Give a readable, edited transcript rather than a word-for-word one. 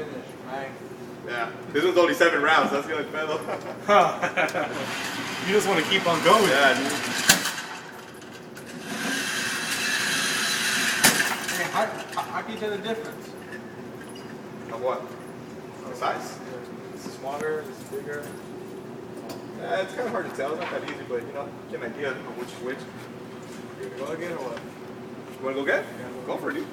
finish, right? Yeah. This one's only 7 rounds. That's gonna pedo. You just want to keep on going. Yeah, dude. Hey, how can you tell the difference? Of what? The size? This is smaller, this is bigger. Yeah, it's kind of hard to tell. It's not that easy, but you know, get an idea of which is which. You gonna go again or what? You wanna go get it? Yeah, go for it, dude.